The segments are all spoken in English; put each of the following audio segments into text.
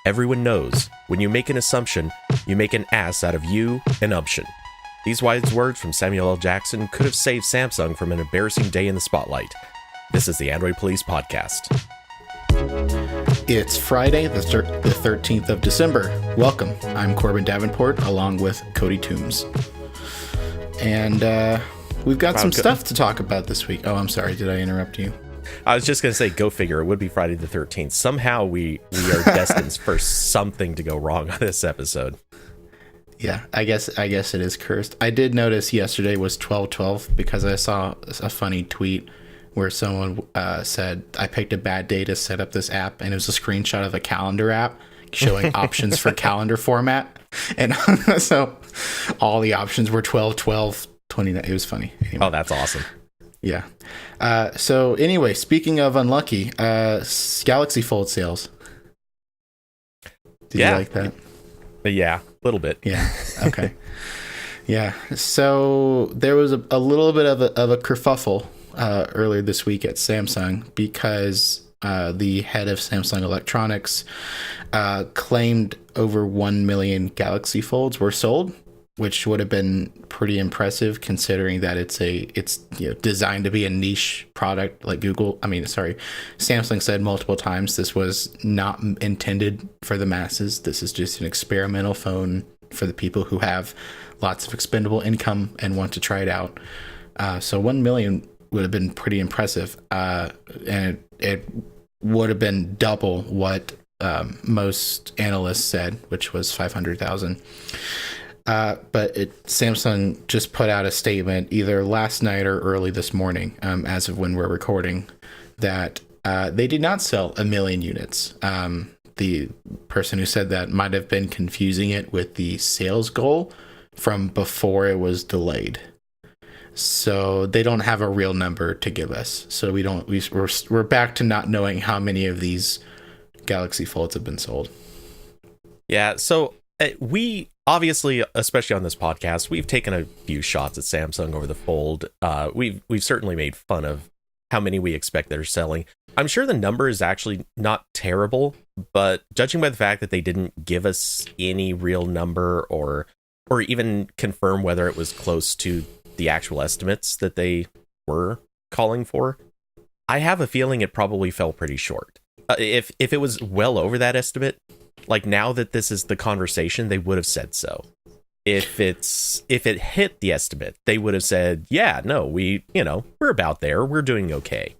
Everyone knows, when you make an assumption, you make an ass out of you and umption. These wise words from Samuel L. Jackson could have saved Samsung from an embarrassing day in the spotlight. This is the Android Police Podcast. It's Friday, the 13th of December. Welcome. I'm Corbin Davenport, along with Cody Toombs. And we've got some stuff to talk about this week. Oh, I'm sorry. Did I interrupt you? I was just going to say, go figure. It would be Friday the 13th. Somehow we are destined for something to go wrong on this episode. Yeah, I guess it is cursed. I did notice yesterday was 12/12 because I saw a funny tweet where someone said, I picked a bad day to set up this app, and it was a screenshot of a calendar app showing options for calendar format. And so all the options were 12/12/29. It was funny. Anyway. Oh, that's awesome. Yeah. So anyway, speaking of unlucky, Galaxy Fold sales. Did you like that? Yeah, a little bit. Yeah. Okay. Yeah. So there was a little bit of a kerfuffle earlier this week at Samsung because the head of Samsung Electronics claimed over 1 million Galaxy Folds were sold, which would have been pretty impressive considering that it's designed to be a niche product like Samsung said multiple times this was not intended for the masses. This is just an experimental phone for the people who have lots of expendable income and want to try it out. So 1 million would have been pretty impressive. And it would have been double what most analysts said, which was 500,000. But Samsung just put out a statement either last night or early this morning, as of when we're recording, that they did not sell 1 million units. The person who said that might have been confusing it with the sales goal from before it was delayed. So they don't have a real number to give us. So we're back to not knowing how many of these Galaxy Folds have been sold. Yeah, so we obviously, especially on this podcast, we've taken a few shots at Samsung over the Fold. We've certainly made fun of how many we expect they're selling. I'm sure the number is actually not terrible, but judging by the fact that they didn't give us any real number or even confirm whether it was close to the actual estimates that they were calling for, I have a feeling it probably fell pretty short. If it was well over that estimate, like now that this is the conversation, they would have said so. If it hit the estimate, they would have said, yeah, no, we're about there. We're doing okay.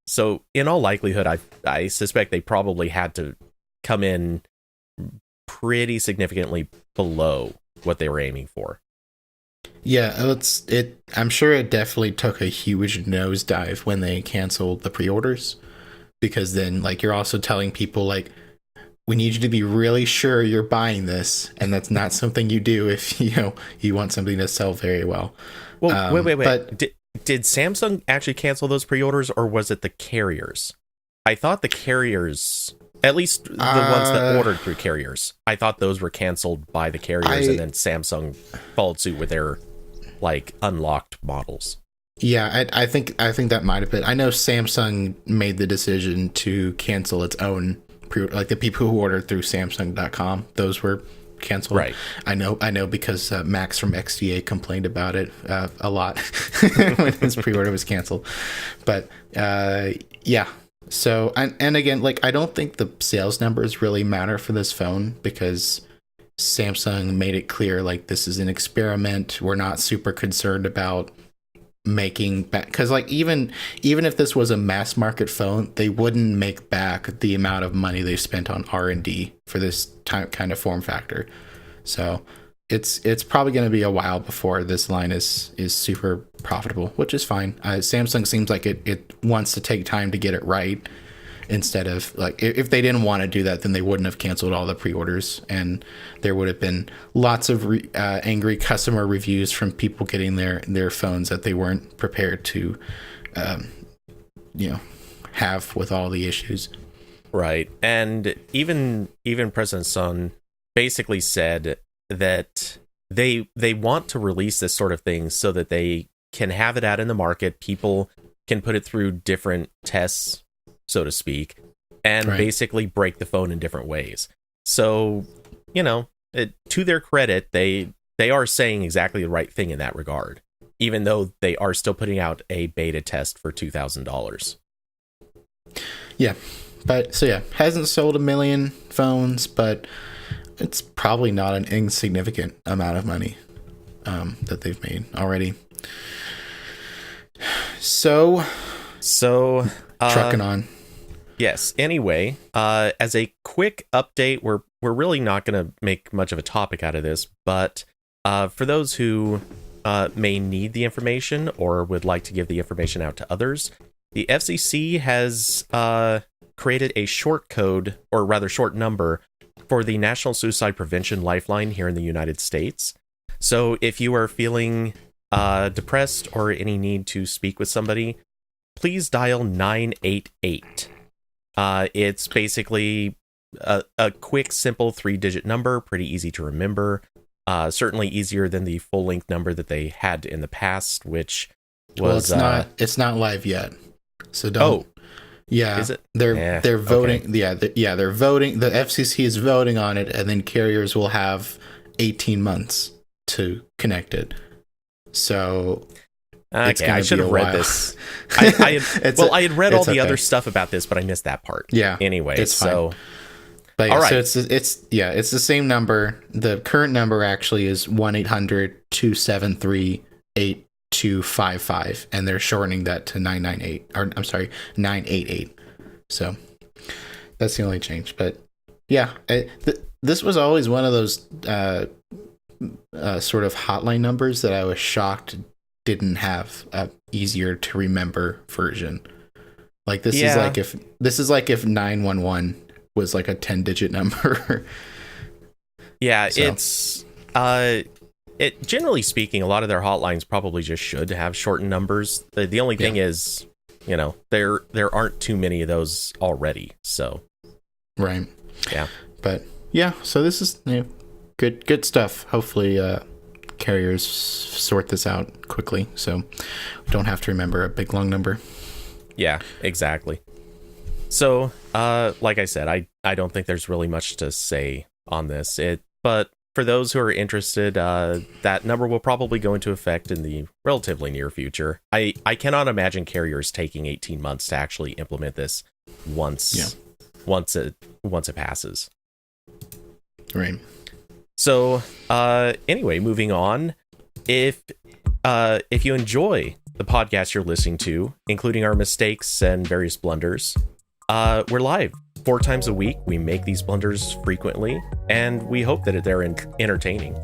So in all likelihood, I suspect they probably had to come in pretty significantly below what they were aiming for. Yeah, I'm sure it definitely took a huge nosedive when they canceled the pre-orders, because then you're also telling people we need you to be really sure you're buying this, and that's not something you do if you want something to sell very well. Well, wait. But did Samsung actually cancel those pre-orders, or was it the carriers? I thought the carriers, at least the ones that ordered through carriers, I thought those were canceled by the carriers, and then Samsung followed suit with their unlocked models. Yeah, I think that might have been. I know Samsung made the decision to cancel its own the people who ordered through Samsung.com, those were canceled. Right. I know because Max from XDA complained about it a lot when his pre-order was canceled. But yeah. So and again, I don't think the sales numbers really matter for this phone because Samsung made it clear this is an experiment. We're not super concerned about making back, because even if this was a mass market phone, they wouldn't make back the amount of money they spent on R&D for this kind of form factor. So it's probably going to be a while before this line is super profitable, which is fine. Samsung seems like it wants to take time to get it right, instead of if they didn't want to do that, then they wouldn't have canceled all the pre-orders, and there would have been lots of angry customer reviews from people getting their phones that they weren't prepared to have with all the issues. Right. And even President Sun basically said that they want to release this sort of thing so that they can have it out in the market, people can put it through different tests, so to speak, and Right. basically break the phone in different ways. So, to their credit, they are saying exactly the right thing in that regard, even though they are still putting out a beta test for $2,000. Yeah. But so yeah, hasn't sold 1 million phones, but it's probably not an insignificant amount of money that they've made already. So trucking on. Yes. Anyway, as a quick update, we're really not going to make much of a topic out of this, but for those who may need the information or would like to give the information out to others, the FCC has created a short code, or rather short number, for the National Suicide Prevention Lifeline here in the United States. So if you are feeling depressed or any need to speak with somebody, please dial 988. It's basically a quick, simple 3-digit number, pretty easy to remember. Certainly easier than the full-length number that they had in the past, which was... Well, it's not live yet, so don't... Oh. Yeah, is it? They're voting. Okay. They're voting. The FCC is voting on it, and then carriers will have 18 months to connect it. So... Okay, I should have read this. I had read all the other stuff about this, but I missed that part. Yeah. Anyway, it's fine. so... But yeah, all right. so it's the same number. The current number actually is 1-800-273-8255, and they're shortening that to 988. So that's the only change. But yeah, this was always one of those sort of hotline numbers that I was shocked didn't have a easier to remember version. Like this is like if 911 was like a 10-digit number. Yeah, so. It's generally speaking, a lot of their hotlines probably just should have shortened numbers. The only thing is, there aren't too many of those already. So, right. Yeah. But yeah, so this is good stuff. Hopefully, carriers sort this out quickly, so we don't have to remember a big long number. Yeah, exactly. So, like I said, I don't think there's really much to say on this. But for those who are interested, that number will probably go into effect in the relatively near future. I cannot imagine carriers taking 18 months to actually implement this once it passes. Right. So, anyway, moving on. If you enjoy the podcast you're listening to, including our mistakes and various blunders, we're live 4 times a week. We make these blunders frequently, and we hope that they're entertaining.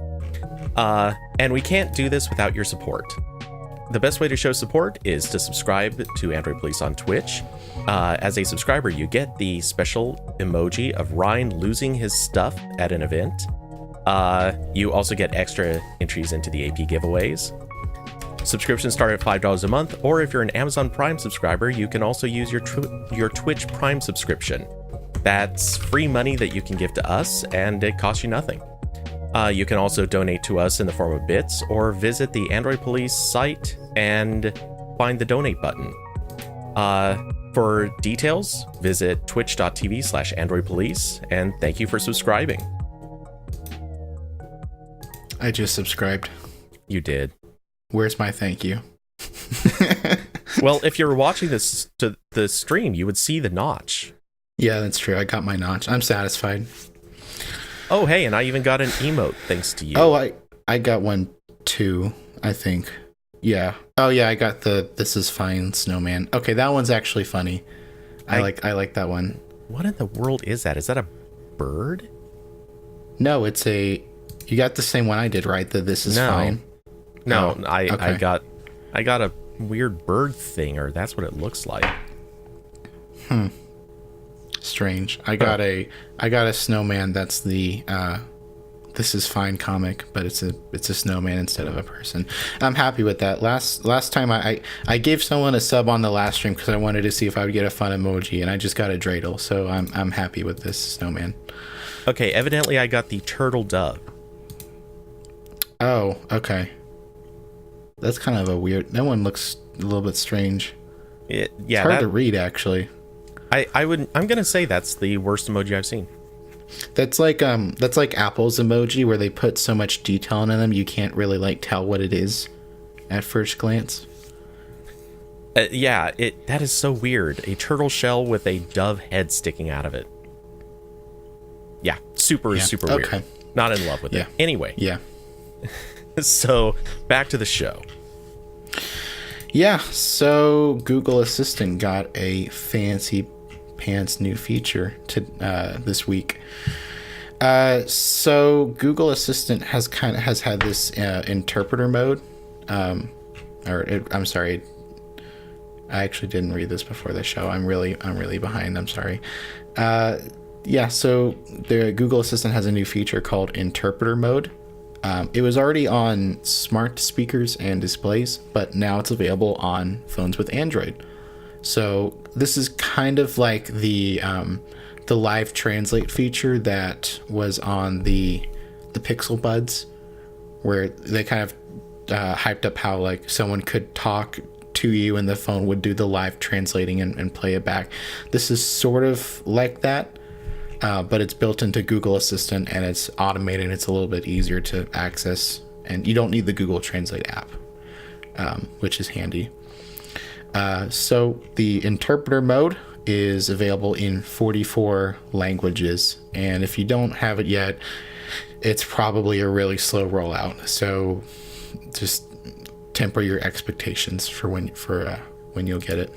And we can't do this without your support. The best way to show support is to subscribe to Android Police on Twitch. As a subscriber, you get the special emoji of Ryan losing his stuff at an event. You also get extra entries into the AP giveaways. Subscriptions start at $5 a month, or if you're an Amazon Prime subscriber, you can also use your Twitch Prime subscription. That's free money that you can give to us, and it costs you nothing. You can also donate to us in the form of bits, or visit the Android Police site and find the donate button. For details, visit twitch.tv/AndroidPolice, and thank you for subscribing. I just subscribed. You did. Where's my thank you? Well, if you were watching this to the stream, you would see the notch. Yeah, that's true. I got my notch. I'm satisfied. Oh, hey, and I even got an emote thanks to you. Oh, I got one too, I think. Yeah. Oh, yeah, I got the "This is fine" snowman. Okay, that one's actually funny. I like that one. What in the world is that? Is that a bird? No, it's a... You got the same one I did, right? The "This is fine." No, oh, I okay. I got a weird bird thing, or that's what it looks like. Strange. I got a snowman that's the "This is fine" comic, but it's a snowman instead of a person. I'm happy with that. Last time I gave someone a sub on the last stream because I wanted to see if I would get a fun emoji, and I just got a dreidel, so I'm happy with this snowman. Okay, evidently I got the turtle dove. Oh, okay. That's kind of a weird... That one looks a little bit strange. Yeah, it's hard to read, actually. I'm gonna say that's the worst emoji I've seen. That's like Apple's emoji, where they put so much detail into them you can't really like tell what it is at first glance. Yeah, that is so weird. A turtle shell with a dove head sticking out of it. Yeah, super weird. Okay. Not in love with it. Anyway. Yeah. So, back to the show. Yeah, so Google Assistant got a fancy pants new feature this week. So Google Assistant has had this interpreter mode. I'm sorry. I actually didn't read this before the show. I'm really behind. I'm sorry. Yeah, so the Google Assistant has a new feature called interpreter mode. It was already on smart speakers and displays, but now it's available on phones with Android. So this is kind of like the live translate feature that was on the Pixel Buds, where they kind of hyped up how like someone could talk to you and the phone would do the live translating and play it back. This is sort of like that. But it's built into Google Assistant and it's automated. It's a little bit easier to access, and you don't need the Google Translate app, which is handy. So the interpreter mode is available in 44 languages, and if you don't have it yet, it's probably a really slow rollout. So just temper your expectations for when you'll get it.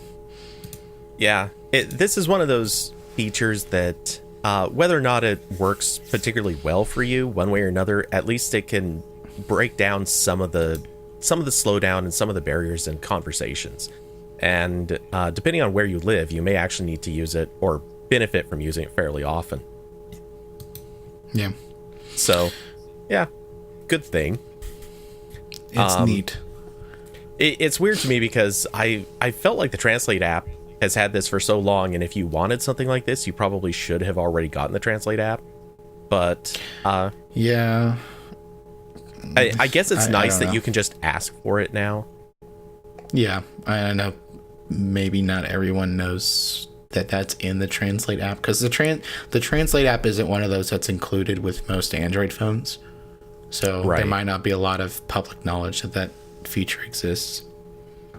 Yeah, this is one of those features that whether or not it works particularly well for you one way or another, at least it can break down some of the slowdown and some of the barriers in conversations. And depending on where you live, you may actually need to use it or benefit from using it fairly often. Yeah. So, yeah, good thing. It's neat. It's weird to me because I felt like the Translate app has had this for so long, and if you wanted something like this, you probably should have already gotten the Translate app. But yeah, I guess it's nice that you can just ask for it now. Yeah, I know. Maybe not everyone knows that that's in the Translate app, because the Translate app isn't one of those that's included with most Android phones. So There might not be a lot of public knowledge that feature exists.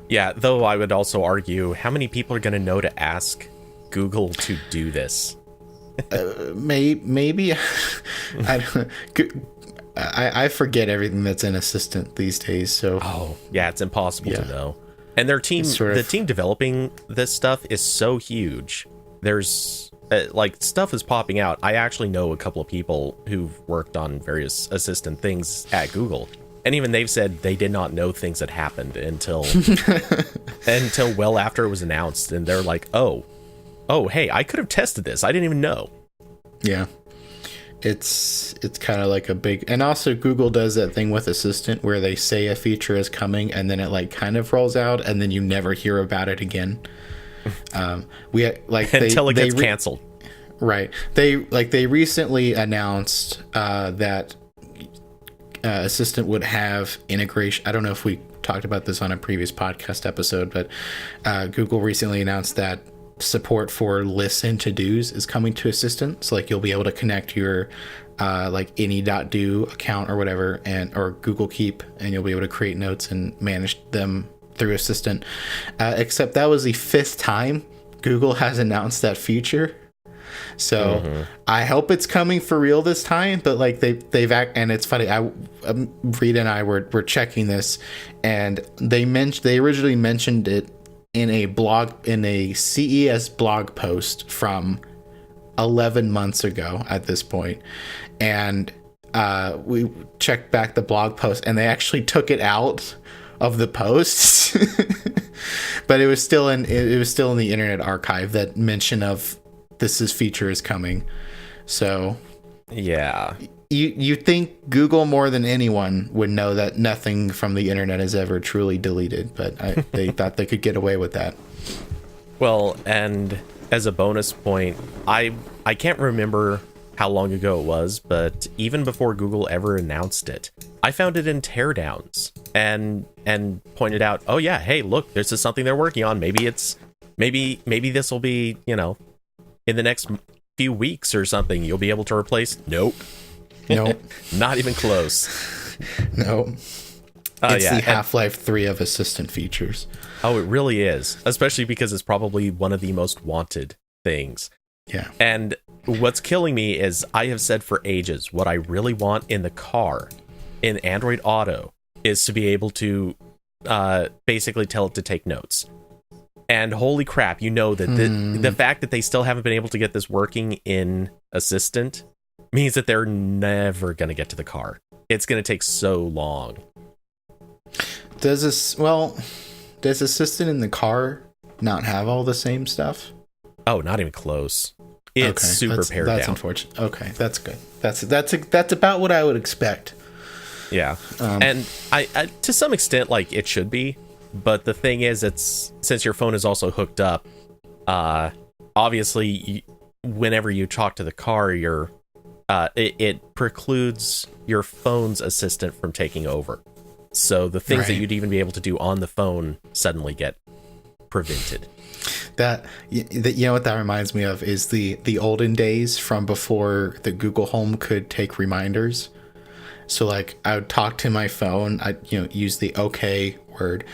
Yeah, though I would also argue, how many people are going to know to ask Google to do this? Maybe. I forget everything that's in Assistant these days. So yeah, it's impossible to know. And their team, the team developing this stuff is so huge. There's stuff is popping out. I actually know a couple of people who've worked on various Assistant things at Google. And even they've said they did not know things had happened until well after it was announced. And they're like, oh, hey, I could have tested this. I didn't even know. Yeah. It's kind of like a big, and also Google does that thing with Assistant where they say a feature is coming and then it like kind of rolls out and then you never hear about it again. Until it gets canceled. Right. They recently announced that Assistant would have integration. I don't know if we talked about this on a previous podcast episode, but Google recently announced that support for listen to dos is coming to Assistant. So like you'll be able to connect your any.do account or whatever or Google Keep, and you'll be able to create notes and manage them through Assistant. Except that was the 5th time Google has announced that feature. So I hope it's coming for real this time, but like they've and it's funny. Rita and I were checking this, and they originally mentioned it in a CES blog post from 11 months ago at this point, and we checked back the blog post, and they actually took it out of the posts, but it was still in the Internet Archive, that mention of this feature is coming. So yeah, you think Google more than anyone would know that nothing from the internet is ever truly deleted, but they thought they could get away with that. Well, and as a bonus point, I can't remember how long ago it was, but even before Google ever announced it, I found it in teardowns and pointed out, oh yeah, hey, look, this is something they're working on. Maybe this will be, in the next few weeks or something, you'll be able to replace. Nope. Not even close. No. It's the Half-Life 3 of assistant features. Oh, it really is. Especially because it's probably one of the most wanted things. Yeah. And what's killing me is I have said for ages what I really want in the car, in Android Auto, is to be able to basically tell it to take notes. And holy crap, you know that the fact that they still haven't been able to get this working in Assistant means that they're never going to get to the car. It's going to take so long. Does Assistant in the car not have all the same stuff? Oh, not even close. It's super pared down. That's unfortunate. Okay, that's good. That's about what I would expect. Yeah, and I to some extent, like, it should be, but the thing is, it's since your phone is also hooked up, obviously, whenever you talk to the car, it precludes your phone's assistant from taking over. So the things that you'd even be able to do on the phone suddenly get prevented. You know what that reminds me of is the olden days from before the Google Home could take reminders. So like I would talk to my phone, I'd use the OK word,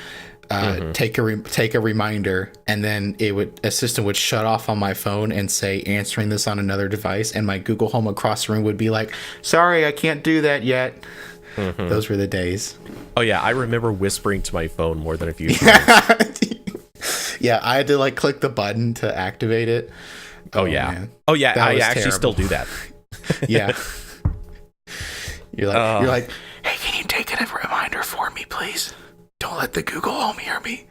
take a reminder, and then Assistant would shut off on my phone and say answering this on another device, and my Google Home across the room would be like, sorry, I can't do that yet. Those were the days. Oh yeah, I remember whispering to my phone more than a few times. Yeah, I had to like click the button to activate it. Oh yeah. Man. Oh yeah, I actually still do that. Yeah. You're like, hey, can you take a reminder for me, please? Don't let the Google Home hear me.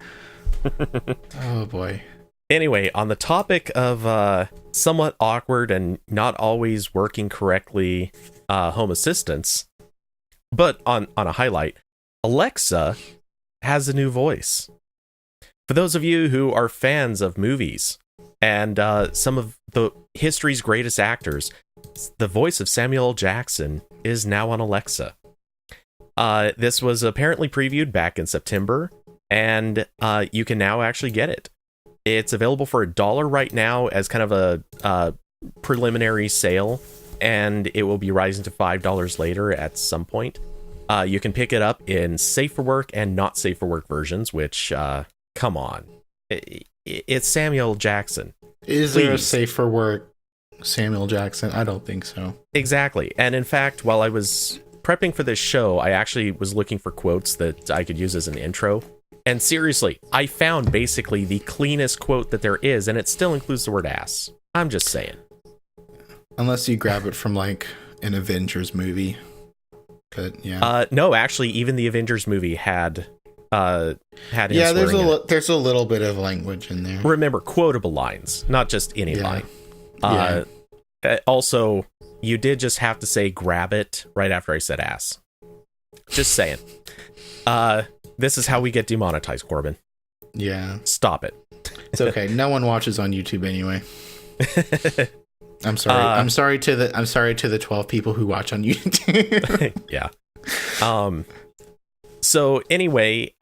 Oh boy. Anyway, on the topic of somewhat awkward and not always working correctly home assistants, but on a highlight, Alexa has a new voice. For those of you who are fans of movies and some of the history's greatest actors, the voice of Samuel L. Jackson is now on Alexa. This was apparently previewed back in September, and you can now actually get it. It's available for $1 right now as kind of a preliminary sale, and it will be rising to $5 later at some point. You can pick it up in safe for work and not safe for work versions, which, come on. It's Samuel Jackson. Is there a safe for work Samuel Jackson? I don't think so. Exactly. And in fact, while I was prepping for this show, I actually was looking for quotes that I could use as an intro. And seriously, I found basically the cleanest quote that there is, and it still includes the word ass. I'm just saying. Unless you grab it from like an Avengers movie. But yeah. No, actually, even the Avengers movie had yeah, there's a little bit of language in there. Remember, quotable lines, not just any line. Also, you did just have to say grab it right after I said ass. Just saying. This is how we get demonetized, Corbin. Yeah. Stop it. It's okay. No one watches on YouTube anyway. I'm sorry. I'm sorry to the 12 people who watch on YouTube. Yeah. So anyway,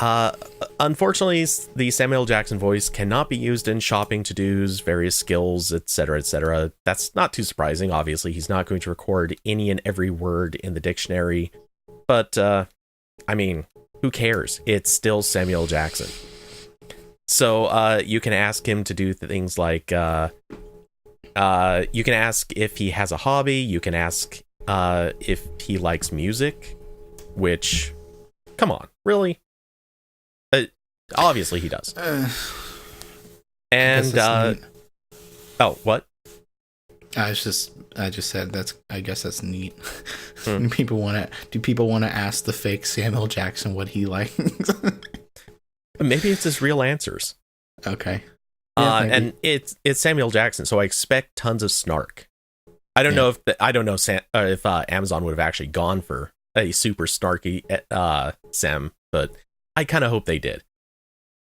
unfortunately, the Samuel L. Jackson voice cannot be used in shopping to-dos, various skills, etc., etc. That's not too surprising. Obviously, he's not going to record any and every word in the dictionary. But, I mean, who cares? It's still Samuel L. Jackson. So you can ask him to do things like, you can ask if he has a hobby. You can ask if he likes music, which... Come on, really? Obviously he does. And oh, what? I just said I guess that's neat. Do people want to ask the fake Samuel Jackson what he likes? Maybe it's his real answers. Okay. Yeah, and it's Samuel Jackson, so I expect tons of snark. I don't know if Amazon would have actually gone for a super snarky Sam, but I kind of hope they did.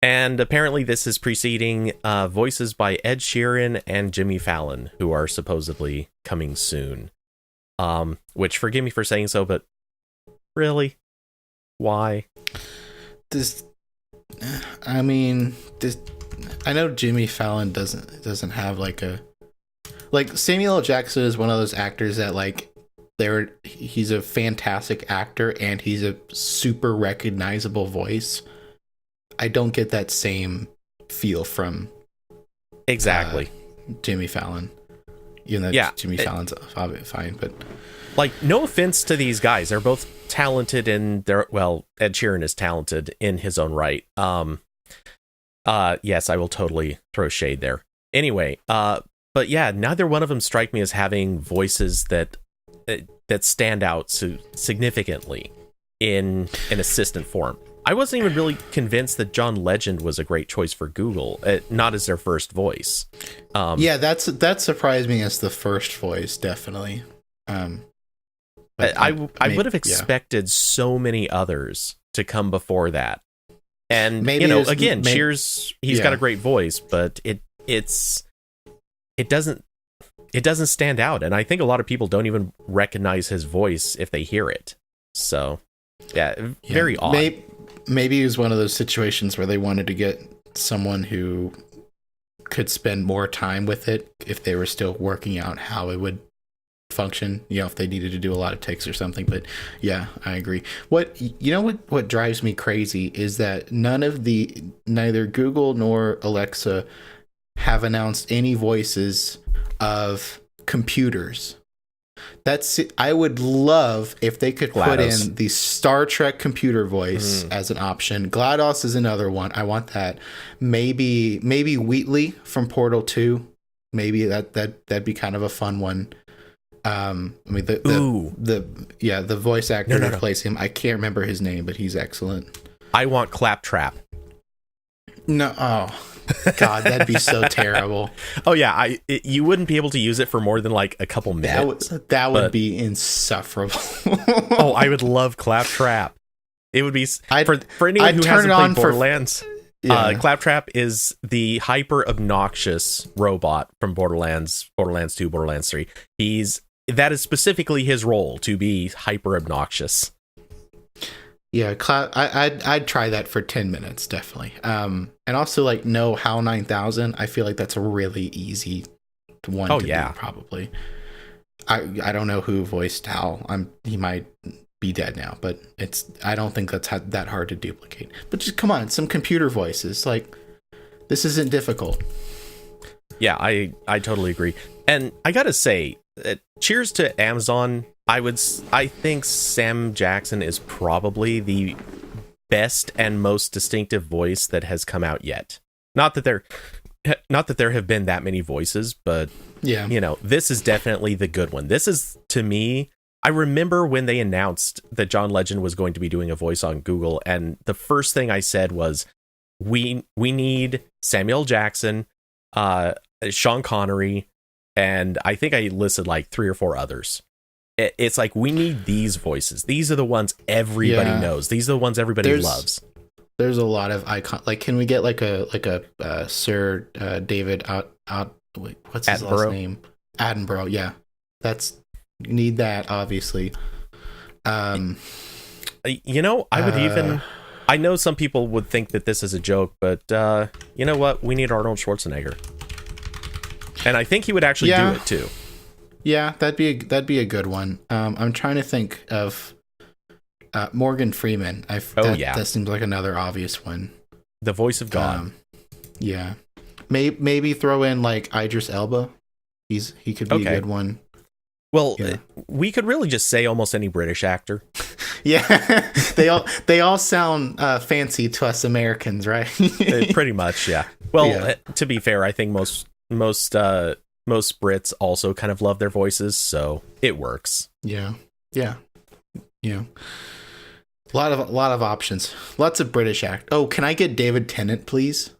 And apparently this is preceding voices by Ed Sheeran and Jimmy Fallon, who are supposedly coming soon. Which, forgive me for saying so, but really? Why? I know Jimmy Fallon doesn't have like a like Samuel L. Jackson is one of those actors that like he's a fantastic actor and he's a super recognizable voice. I don't get that same feel from exactly Jimmy Fallon. Jimmy Fallon's fine, but like, no offense to these guys, they're both talented in their, well, Ed Sheeran is talented in his own right. Yes, I will totally throw shade there. Anyway, but yeah, neither one of them strike me as having voices that stand out so significantly in an assistant form. I wasn't even really convinced that John Legend was a great choice for Google, not as their first voice. Yeah, that surprised me as the first voice, definitely. I would have expected so many others to come before that. And maybe, again, Cheers, he's got a great voice, but it doesn't stand out. And I think a lot of people don't even recognize his voice if they hear it. So, very odd. Maybe it was one of those situations where they wanted to get someone who could spend more time with it if they were still working out how it would function, if they needed to do a lot of takes or something. But yeah, I agree. What drives me crazy is that neither Google nor Alexa have announced any voices of computers. I would love if they could put in the Star Trek computer voice as an option. GLaDOS is another one. I want that. Maybe Wheatley from Portal 2. Maybe that'd be kind of a fun one. The voice actor that plays him, I can't remember his name, but he's excellent. I want Claptrap. No, God, that'd be so terrible. Oh yeah, you wouldn't be able to use it for more than like a couple minutes. That would be insufferable. Oh, I would love Claptrap. It would be for anyone who hasn't played Borderlands. Claptrap is the hyper obnoxious robot from Borderlands 2, Borderlands 3. That is specifically his role, to be hyper obnoxious. Yeah, I'd try that for 10 minutes, definitely. And also, like, no HAL 9000. I feel like that's a really easy one to do, probably. I don't know who voiced HAL. He might be dead now, but I don't think that's that hard to duplicate. But just come on, some computer voices. Like, this isn't difficult. Yeah, I totally agree. And I gotta say, cheers to Amazon. I think Sam Jackson is probably the best and most distinctive voice that has come out yet. Not that there have been that many voices, but this is definitely the good one. This is, to me, I remember when they announced that John Legend was going to be doing a voice on Google, and the first thing I said was, we need Samuel Jackson, Sean Connery, and I think I listed like 3 or 4 others. It's like, we need these voices. These are the ones everybody knows. These are the ones everybody loves. There's a lot of icon. Like, can we get like a Sir David what's his last name? Attenborough. Yeah, need that, obviously. I would even. I know some people would think that this is a joke, but you know what? We need Arnold Schwarzenegger, and I think he would actually do it too. Yeah, that'd be a good one. I'm trying to think of Morgan Freeman. That seems like another obvious one. The voice of God. Yeah, maybe throw in like Idris Elba. He could be a good one. Well, we could really just say almost any British actor. Yeah, they all sound fancy to us Americans, right? Pretty much, yeah. Well, to be fair, I think most Brits also kind of love their voices, so it works. Yeah. A lot of options. Lots of British act. Oh, can I get David Tennant, please?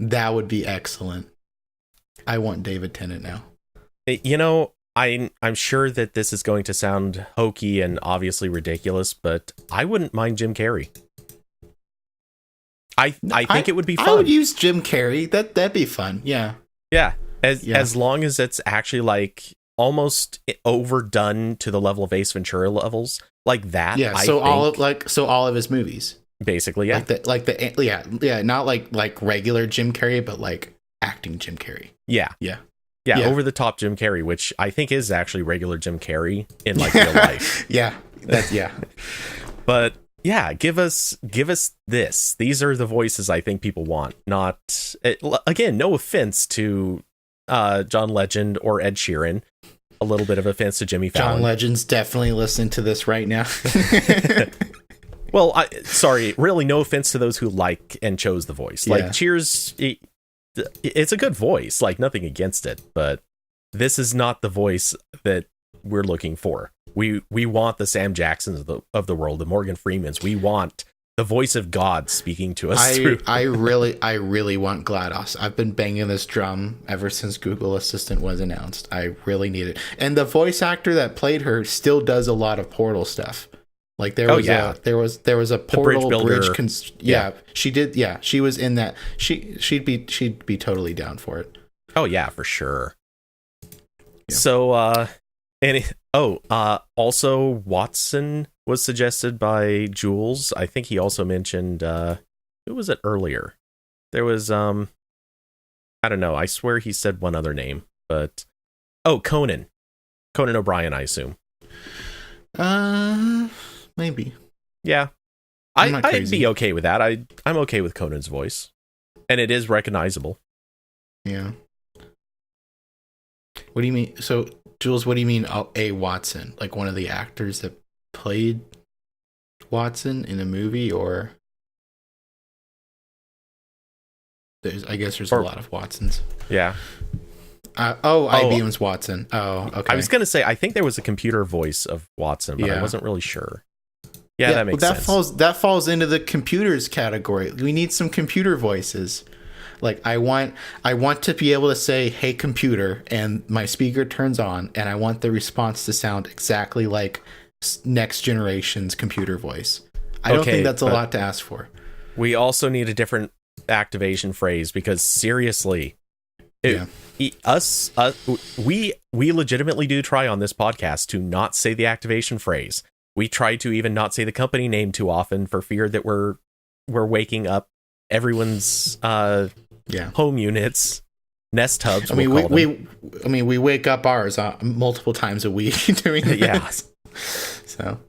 That would be excellent. I want David Tennant now. I'm sure that this is going to sound hokey and obviously ridiculous, but I wouldn't mind Jim Carrey. I think it would be fun. I would use Jim Carrey. That'd be fun. Yeah. Yeah. As long as it's actually like almost overdone to the level of Ace Ventura levels, like that. Yeah. All of his movies, basically. Yeah. Not like regular Jim Carrey, but like acting Jim Carrey. Yeah. Yeah. Yeah, Yeah. over the top Jim Carrey, which I think is actually regular Jim Carrey in like real life. Yeah. Yeah. But yeah, give us this. These are the voices I think people want. Not again, no offense to John Legend or Ed Sheeran. A little bit of offense to Jimmy Fallon. John Legend's definitely listening to this right now. Well, sorry, really no offense to those who like and chose the voice. Like Cheers, it's a good voice, like nothing against it, but this is not the voice that we're looking for. We want the Sam Jacksons of the world, the Morgan Freemans. We want the voice of God speaking to us. I really want GLaDOS. I've been banging this drum ever since Google Assistant was announced. I really need it. And the voice actor that played her still does a lot of Portal stuff. Like there was a Portal bridge. She did. Yeah, she was in that. She'd be totally down for it. Oh yeah, for sure. Yeah. So also Watson was suggested by Jules. I think he also mentioned who was it earlier? There was I don't know. I swear he said one other name, but Conan O'Brien, I assume. Maybe. Yeah. I'd be okay with that. I'm okay with Conan's voice. And it is recognizable. Yeah. What do you mean? So, Jules, what do you mean a Watson? Like one of the actors that played Watson in a movie, or I guess there's a lot of Watsons. Yeah. IBM's Watson. Oh, okay. I was going to say, I think there was a computer voice of Watson, but I wasn't really sure. Yeah, that makes sense. That falls into the computers category. We need some computer voices. Like I want to be able to say, "Hey computer," and my speaker turns on, and I want the response to sound exactly like next generation's computer voice. I don't think that's a lot to ask for. We also need a different activation phrase, because seriously, we legitimately do try on this podcast to not say the activation phrase. We try to even not say the company name too often for fear that we're waking up everyone's home units, nest hubs. I mean, we wake up ours multiple times a week doing this. Yeah. So.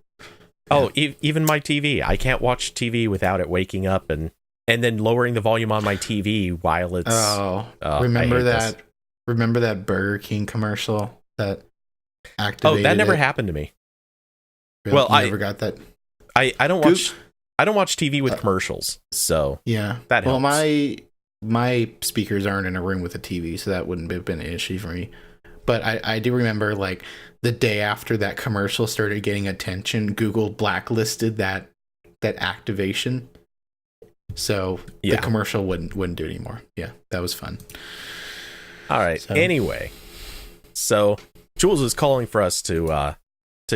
Even my TV. I can't watch TV without it waking up and then lowering the volume on my TV while it's. Remember that? Remember that Burger King commercial that activated? Oh, that never happened to me. Really? Well, I never got that. I don't watch. I don't watch TV with commercials, so yeah, that helps. Well, my speakers aren't in a room with a TV, so that wouldn't have been an issue for me. But I do remember, like, the day after that commercial started getting attention, Google blacklisted that activation, so the commercial wouldn't do it anymore. Yeah, that was fun. All right. So. Anyway, so Jules is calling for us to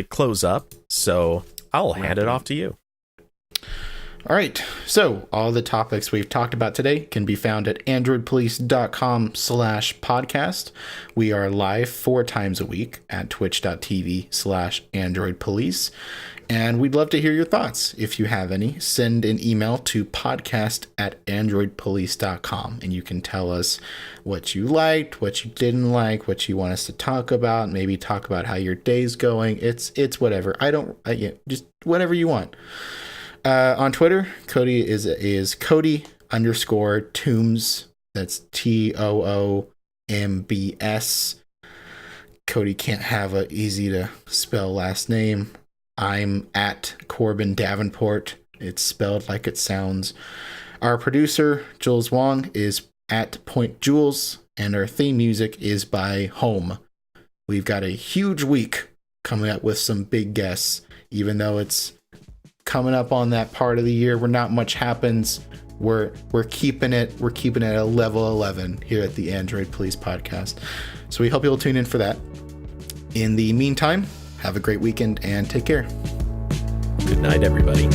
close up, so I'll hand it off to you. All right. So all the topics we've talked about today can be found at androidpolice.com/podcast. We are live 4 times a week at twitch.tv/androidpolice. And we'd love to hear your thoughts. If you have any, send an email to podcast@androidpolice.com, and you can tell us what you liked, what you didn't like, what you want us to talk about, maybe talk about how your day's going. It's whatever. Just whatever you want. On Twitter, Cody is Cody_Toombs. That's TOOMBS. Cody can't have a easy to spell last name. I'm at Corbin Davenport. It's spelled like it sounds. Our producer, Jules Wong, is at Point Jules, and our theme music is by Home. We've got a huge week coming up with some big guests, even though it's coming up on that part of the year where not much happens. We're keeping it at a level 11 here at the Android Police Podcast. So we hope you'll tune in for that. In the meantime, have a great weekend and take care. Good night, everybody.